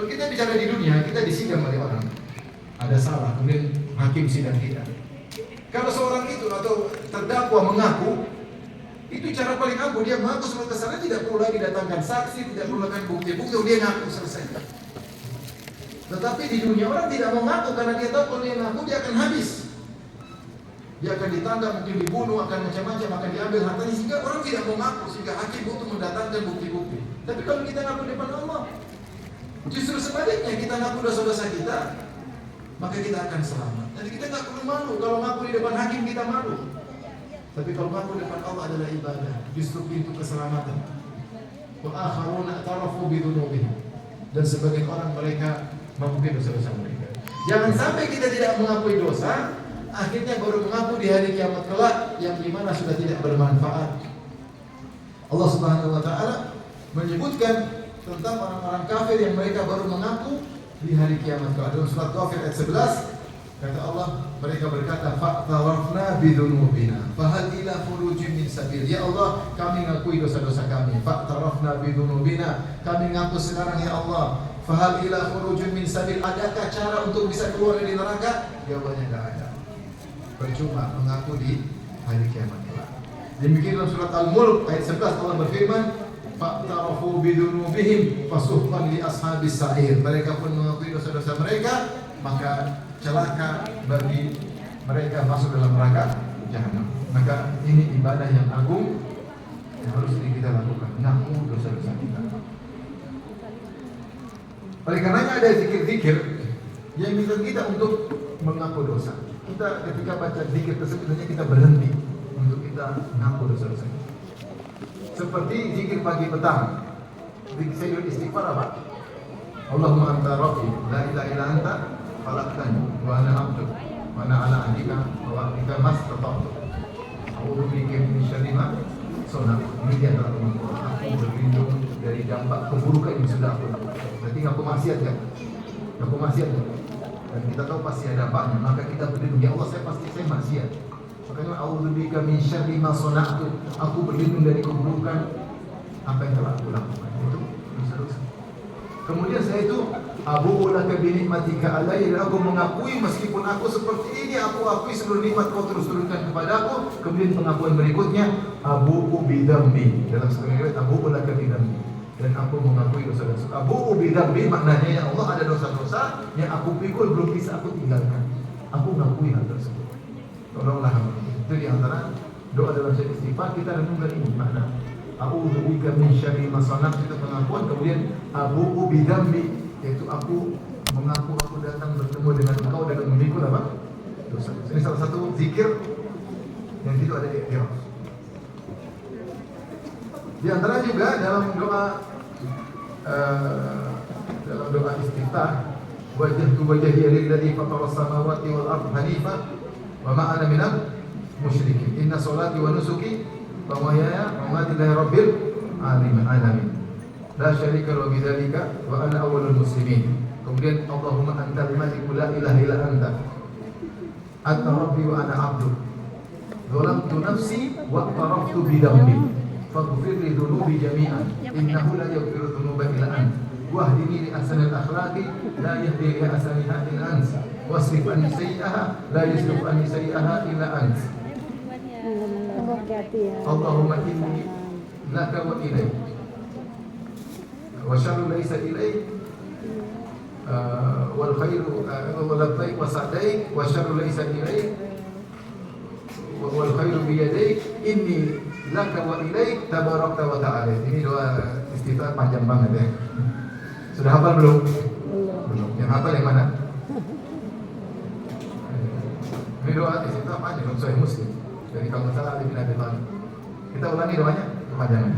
Kalau kita bicara di dunia, kita disidang oleh orang, ada salah, kemudian hakim sidang kita. Kalau seorang itu atau terdakwa mengaku, itu cara paling ampuh. Dia mengaku sebagai kesalahan, tidak perlu lagi datangkan saksi, tidak perlu lagi bukti-bukti, dia ngaku selesai. Tetapi di dunia orang tidak mau ngaku karena dia tahu kalau dia ngaku dia akan habis. Dia akan ditangkap, mungkin dibunuh, akan macam-macam, akan diambil hartanya, sehingga orang tidak mau ngaku, sehingga hakim butuh mendatangkan bukti-bukti. Tapi kalau kita ngaku di depan Allah, justru sebaliknya, kita ngaku dosa-dosa kita, maka kita akan selamat. Jadi kita nggak perlu malu. Kalau ngaku di depan hakim kita malu. Tapi kalau ngaku di depan Allah adalah ibadah, justru pintu keselamatan. Wa akharuna i'tarafu bi dzunubihim. Dan sebagian orang mereka mengakui dosa-dosa mereka. Jangan sampai kita tidak mengakui dosa, akhirnya baru mengaku di hari kiamat kelak yang dimana sudah tidak bermanfaat. Allah Subhanahu wa taala menyebutkan tentang orang-orang kafir yang mereka baru mengaku di hari kiamat kelak. Dalam surat Ghafir ayat 11 kata Allah, mereka berkata fa'tarafna bidzunubina fahal ila khurujin min sabil. Ya Allah, kami ngakui dosa-dosa kami. Fa'tarafna bidzunubina, kami ngaku sekarang ya Allah. Fahal ila khurujin min sabil, adakah cara untuk bisa keluar dari neraka? Jawabannya tidak ada. Percuma mengaku di hari kiamat kelak. Demikian dalam surat Al-Mulk ayat 11 Allah berfirman, fa'tarafu bidzunubihim fasuhqan li ashabis sa'ir. Mereka pun mengakui dosa-dosa mereka, maka celaka bagi mereka masuk dalam neraka jahanam. Maka ini ibadah yang agung yang harus kita lakukan, mengaku dosa-dosa kita. Oleh karenanya ada zikir-zikir yang minta kita untuk mengaku dosa. Kita ketika baca zikir tersebut kita berhenti untuk kita mengaku dosa-dosa kita. Seperti zikir pagi petang, zikir sayyidul istighfar apa? Allahumma anta rabbi, la ilaha illa anta khalaqtani wa ana 'abduka wa ana 'ala ahdika wa wa'dika mastata'tu. A'udzu bika min syarri ma sana'tu. Ini dia adalah aku berlindung dari dampak keburukan yang sudah aku lakukan. Berarti ngaku maksiat kan? Ngaku maksiat kan? Dan kita tahu pasti ada dampaknya, maka kita berlindung. Ya Allah, saya maksiat. Makanya a'udzubika min syarri ma sana'tu. Aku berlindung dari keburukan apa yang telah aku lakukan. Itu dosa-dosa. Kemudian saya itu abu'u laka bi ni'matika alayya, aku mengakui meskipun aku seperti ini, aku akui seluruh nikmat kau terus turunkan kepadaku. Kemudian pengakuan berikutnya abu'u bi dzambi. Dalam sebagian riwayat abu'u laka bi dzambi. Dan aku mengakui dosa-dosa. Abu'u bi dzambi maknanya ya Allah, ada dosa-dosa yang aku pikul belum bisa aku tinggalkan. Aku mengakui hal tersebut. Tolonglah itu di antara doa dalam syair istighfar kita renungkan ini makna. A'udzubika min syarri ma sana'tu, itu pengakuan. Kemudian abu'u bi dzambi, yaitu aku mengaku aku datang bertemu dengan engkau dengan memikul apa? Dosa. Ini salah satu zikir yang itu ada di ikhraf. Di antara juga dalam doa istiftah, wajjahtu wajhiya lilladzi fatara as-samawati wal ardh hanifan wa ma ana minal musyrikin. Inna sholati wa nusuki wa mahyaya wa mamati lillahi rabbil alamin. La syarika lahu bidzalika wa ana awwalul muslimin. Kemudian Allahumma antal maliku la ilaha illa anta. Anta rabbi wa ana 'abduk. Zalamtu nafsi wa taraftu bi dhanbi. Faghfir li dhunubi jami'an. Innahu la yaghfiru dhunuba illa anta. Wahdini li ahsanil akhlaqi la yahdi li ahsaniha illa anta. Wasrif anni sayyi'aha la yasrif anni sayyi'aha illa anta. Allahumma inni laka wa ilaik. Wa syarru laysa ilaik wal khairu wa labbaik wa sa'daik wa syarru laysa ilaik wal khairu bi yadaik inni laka wa ilaik tabarakta wa ta'ala. Ini doa istiftah panjang banget ya. Sudah hafal belum? Belum. Yang hafal yang mana? Ini doa istiftah panjang dalam Sahih Muslim dari kalau salah Ali bin Abi Thalib. Kita ulangi doanya kepanjangan.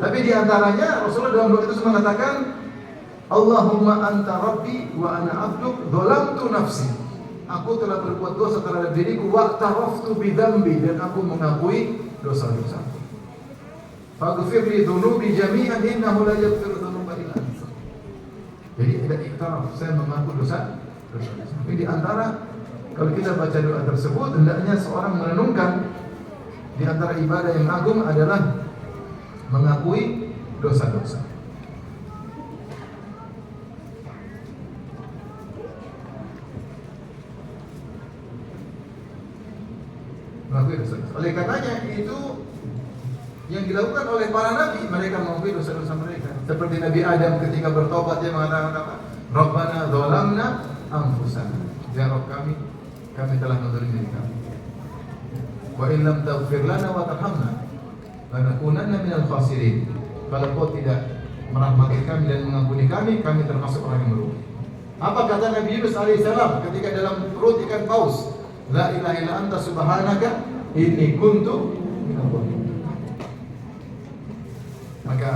Tapi di antaranya Rasulullah dalam doa itu mengatakan, Allahumma anta rabbi wa ana 'abduk, dzalamtu nafsi. Aku telah berbuat dosa terhadap diriku, wa taraftu bi dzambi, dan aku mengakui dosa-dosa. Faghfir li dzunubi jami'an innahu la yaghfiru dzunuba illa anta. Jadi ada iktiraf, saya mengaku dosa. Tapi di antara kalau kita baca doa tersebut, hendaknya seorang merenungkan di antara ibadah yang agung adalah mengakui dosa-dosa. mengakui dosa-dosa. Oleh karenanya itu yang dilakukan oleh para nabi, mereka mengakui dosa-dosa mereka. Seperti Nabi Adam ketika bertobat dia mengatakan apa? Rabbana dzalamna anfusana. Ya Rabb kami telah menzalimi diri kami. Wa in lam taghfir lana wa tarhamna lanakunanna minal khasirin. Kalau kau tidak merahmati kami dan mengampuni kami termasuk orang yang merugi. Apa kata Nabi Yunus alaihissalam ketika dalam perut ikan paus? La ilaha illa anta subhanaka inni kuntu minadh dhalimin. Maka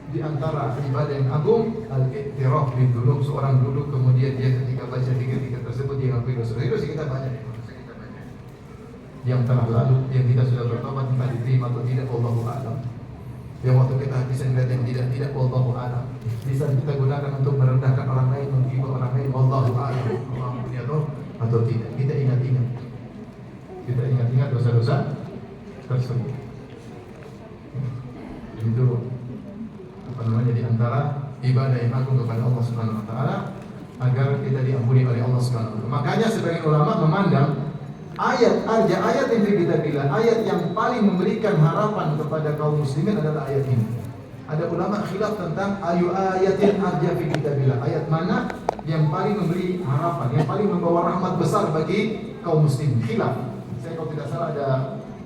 di antara ibadah yang agung al-i'tiraf bidunub, seorang duduk kemudian dia ketika baca zikir tersebut dia mengakui dosa. Dosa kita banyak yang telah lalu, yang kita sudah bertobat entah diterima atau tidak, wallahu a'lam. Yang waktu kita bisa melihat yang tidak, wallahu a'lam. Bisa kita gunakan untuk merendahkan orang lain, menghibur orang lain, wallahu a'lam. Allah punya atau tidak. Kita ingat dosa-dosa tersebut. Itu di antara ibadah yang agung kepada Allah Subhanahu wa taala agar kita diampuni oleh Allah Subhanahu wa taala. Makanya sebagian ulama memandang ayat yang kita bilang ayat yang paling memberikan harapan kepada kaum muslimin adalah ayat ini. Ada ulama khilaf tentang ayu ayatin arja fi kitabillah. Ayat mana yang paling memberi harapan, yang paling membawa rahmat besar bagi kaum muslimin. Khilaf. Saya kalau tidak salah ada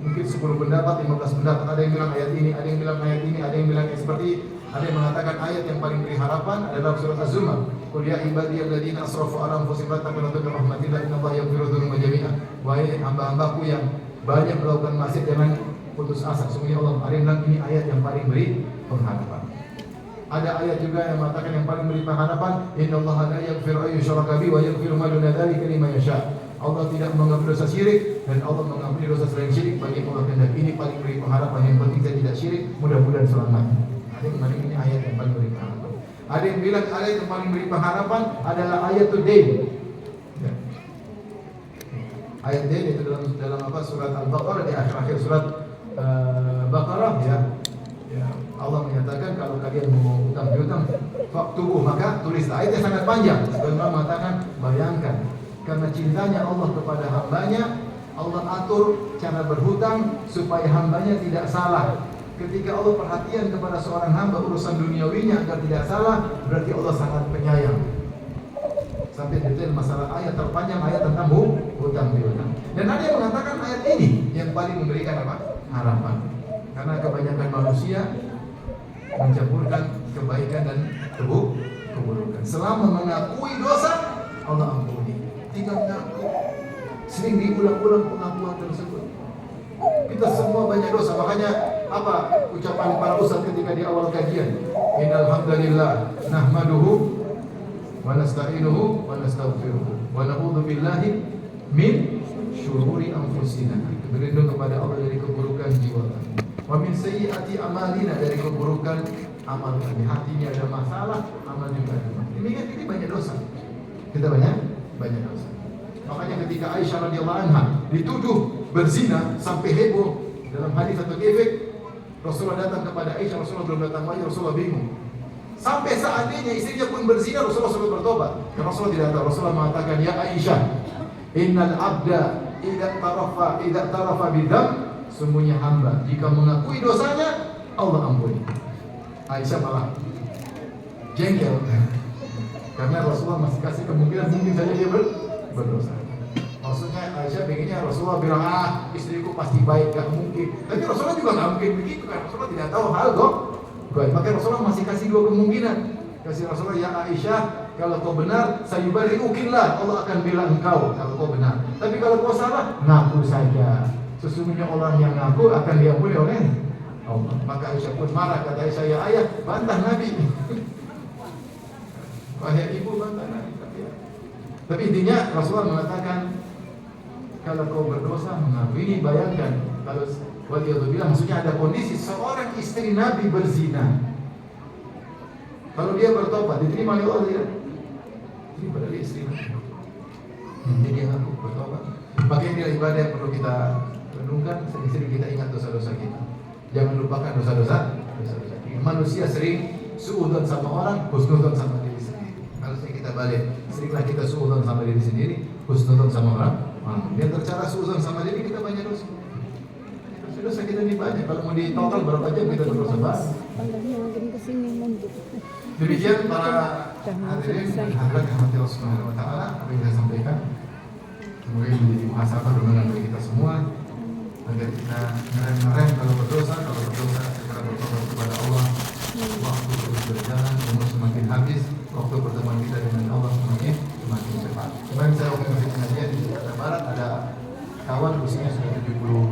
mungkin 10 pendapat, 15 pendapat. Ada yang bilang ayat ini, ada yang bilang ayat ini, ada yang bilang seperti, ada yang mengatakan ayat yang paling beri harapan adalah surat Az-Zumar. Qul ya ibadiyalladzina asrafu ala anfusihim la taqnatu min rahmatillah innallaha yaghfiru dzunuba jami'an. Wahai hamba-hambaku yang banyak melakukan maksiat, jangan putus asa. Sungguh Allah bilang ini ayat yang paling beri pengharapan. Ada ayat juga yang mengatakan yang paling beri pengharapan, innallaha la yaghfiru an yushraka bihi wa yaghfiru ma duna dzalika liman yasha. Allah tidak mengampuni dosa syirik dan Allah mengampuni dosa selain syirik bagi Allah kehendak. Ini paling beri pengharapan, yang penting saya tidak syirik, mudah-mudahan selamat. Ada yang bilang ini ayat yang paling beri pengharapan. Ada yang bilang ayat yang paling beri pengharapan adalah ayatul dain. Ya. Ayat dain itu dalam apa surat Al-Baqarah, di akhir-akhir surat Baqarah ya. Ya, Allah menyatakan kalau kalian mau utang piutang, faktubuh, maka tulislah. Ayatnya sangat panjang. Sebenarnya mengatakan bayangkan karena cintanya Allah kepada hambanya, Allah atur cara berhutang supaya hambanya tidak salah. Ketika Allah perhatian kepada seorang hamba urusan duniawinya agar tidak salah, berarti Allah sangat penyayang. Sampai detail masalah ayat terpanjang ayat tentang hutang piutang. Dan ada yang mengatakan ayat ini yang paling memberikan apa? Harapan. Karena kebanyakan manusia mencampurkan kebaikan dan keburukan. Selama mengakui dosa, Allah ampuni. Tinggal mengaku. Sering diulang-ulang pengakuan tersebut. Kita semua banyak dosa. Makanya apa ucapan para ustaz ketika di awal kajian? Innal hamdalillah nahmaduhu wa nasta'inuhu wa nastaghfiruh wa na'udzu billahi min syururi anfusina. Berlindung kepada Allah dari keburukan jiwa kami. Wa min sayyiati amalina, dari keburukan amal kami. Hatinya ada masalah, amal juga ada masalah. Ini banyak dosa. Kita banyak dosa. Makanya ketika Aisyah radhiyallahu anha dituduh berzina sampai heboh dalam hadis atau efek, Rasulullah datang kepada Aisyah, Rasulullah belum datang lagi, Rasulullah bingung. Sampai seandainya istrinya pun berzina, Rasulullah sudah bertobat. Karena Rasulullah tidak tahu. Rasulullah mengatakan, ya Aisyah, innal abda idza tarafa bidam, sungguhnya hamba jika mengakui dosanya, Allah ampuni. Aisyah malah jengkel karena Rasulullah masih kasih kemungkinan mungkin saja dia berdosa. Maksudnya Aisyah pengennya Rasulullah bilang, istriku pasti baik, gak mungkin. Tapi Rasulullah juga gak mungkin begitu kan. Rasulullah tidak tahu hal kok. Maka Rasulullah masih kasih dua kemungkinan. Kasih Rasulullah, ya Aisyah, kalau kau benar, sayubari'ukillah, Allah akan bilang engkau kalau kau benar. Tapi kalau kau salah, ngaku saja. Sesungguhnya orang yang ngaku akan diampuni oleh Allah. Maka Aisyah pun marah, kata Aisyah, ya ayah, bantah Nabi. Wahai ibu, bantah Nabi. Tapi intinya Rasulullah mengatakan, kalau kau berdosa mengaku. Ini bayangkan kalau waliyadzubillah, maksudnya ada kondisi seorang istri Nabi berzina. Kalau dia bertobat, diterima oleh Allah tidak? Diterima dari istri Nabi. Jadi dia ngaku bertobat. Maka ini adalah ibadah yang perlu kita renungkan. Sering-sering kita ingat dosa-dosa kita. Jangan lupakan dosa-dosa kita. Manusia sering suudzon sama orang, husnudzon sama diri sendiri. Kalau kita balik, seringlah kita suudzon sama diri sendiri, husnudzon sama orang Dia tercara suzon sama dia, kita banyak dosa. Dosa kita ini banyak. Kalau mau di total berapa jam kita berdosa banyak. Allahnya makin kesini mundur. Demikian para hadirin dan hadirat yang Allah Subhanahu wa taala, apa yang saya sampaikan semoga ini menjadi muhasabah renungan bagi kita semua agar kita ngerem kalau berdosa segera bertobat kepada Allah. Waktu terus berjalan, umur semakin habis, waktu pertemuan kita dengan Allah semakin cepat. Kemarin saya waktu masih pengajian di Jakarta Barat, ada kawan usianya sudah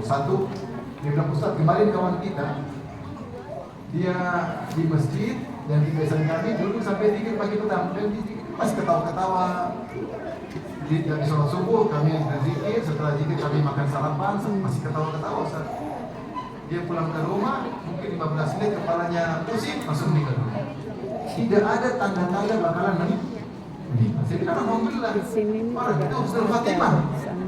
71. Dia bilang, Ustaz, kemarin kawan kita dia di masjid dan di besan kami dulu sampai 3 pagi petang dan masih ketawa-ketawa. Di sholat subuh kami berzikir, setelah zikir kami makan sarapan, masih ketawa-ketawa Ustaz. Dia pulang ke rumah, mungkin 15 menit kepalanya pusing, langsung meninggal. Tidak ada tanda-tanda bakalan meninggal. Saya bilang alhamdulillah. Orang itu husnul khatimah.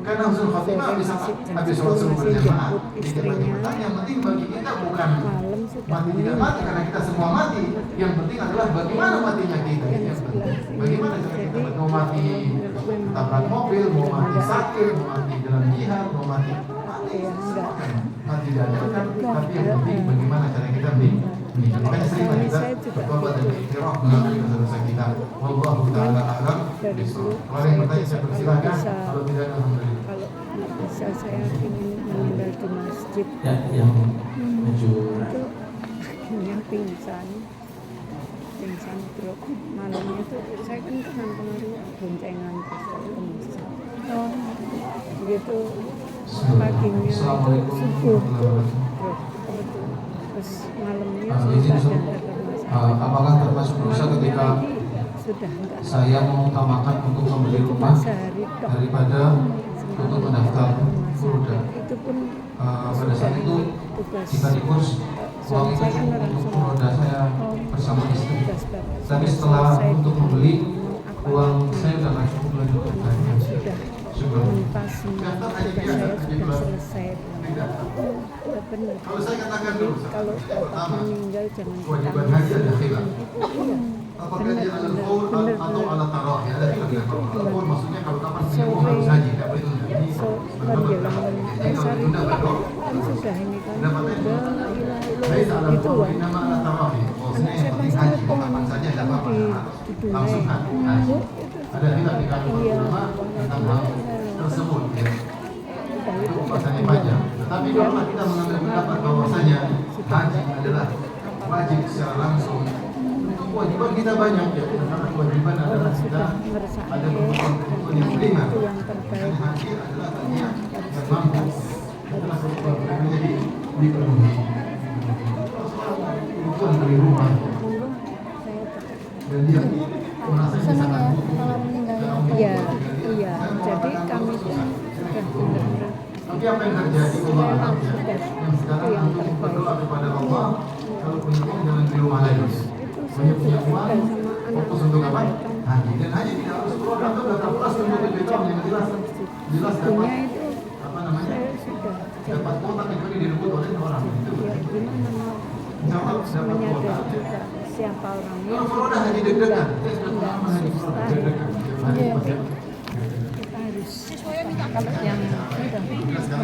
Karena husnul khatimah bisa habis sholat subuh berjamaah. Tidak banyak bertanya. Yang penting bagi kita bukan mati tidak mati karena kita semua mati. Yang penting adalah bagaimana matinya kita. Yang penting. Bagaimana cara kita mau mati tabrak mobil, mau mati sakit, mau mati dalam jihad, mau mati mati diadakan. Tapi yang penting bagaimana cara kita meninggal. Makanya sering kita bertobat dan beriktiraf mengakui dosa-dosa kita. Wallahu ta'ala a'lam bishawab. Kalau yang bertanya saya persilahkan. Kalau tidak, alhamdulillah. Kalau bisa saya ingin meninggal di masjid. Ya, yang maju. Itu akhirnya pingsan terus malam itu saya kan kemarin boncengan terus ke masjid. Begitu paginya subuh terus malamnya apakah termasuk dosa ketika sudah enggak saya mengutamakan untuk membeli rumah daripada untuk mendaftar Furoda? Itu pun pada saat itu jika dikurs uang itu cukup untuk Furoda saya bersama istri. Tapi setelah untuk membeli uang saya sudah nggak cukup lagi untuk belanja. Sudah selesai. Benar. Kalau saya katakan dulu, Kalau meninggal jangan kewajiban haji ada khilaf. Apakah dia ala al-qaul atau ala tarah? Ya, ada khilaf ya. Kalau al-qaul maksudnya kalau kapan punya uang harus haji, tidak boleh tunda. Ini sebenarnya kalau tunda baru kan sudah ini kan saya salah itu ini nama ala tarah. Maksudnya yang penting haji, kapan saja tidak apa-apa. Langsung haji. Ada khilaf di kalangan ulama tentang hal tersebut. Ya. Itu pembahasannya panjang. Tetapi kalau kita mengambil pendapat bahwasanya haji adalah wajib secara langsung, itu kewajiban kita banyak ya. Karena kewajiban adalah kita ada kebutuhan yang ringan. Dan haji adalah tadi yang mampu. Adalah kebutuhan yang menjadi dipenuhi. Kebutuhan dari rumah. Dan dia merasa sangat butuh. Iya. Jadi kami pun sudah benar-benar. Tapi apa yang terjadi Allah alam ya, yang sekarang antum berdoa kepada Allah, kalau punya uang jangan di rumah lagi. Punya uang, fokus untuk apa? Haji. Dan haji tidak harus keluar atau data plus untuk BPOM yang jelas dapat apa namanya? Dapat kuota kecuali direbut oleh orang. Itu. Gimana harus menyadari juga siapa orangnya. Kalau Furoda haji deg-degan, saya sudah pengalaman haji Furoda deg-degan. Kita harus kalau yang sudah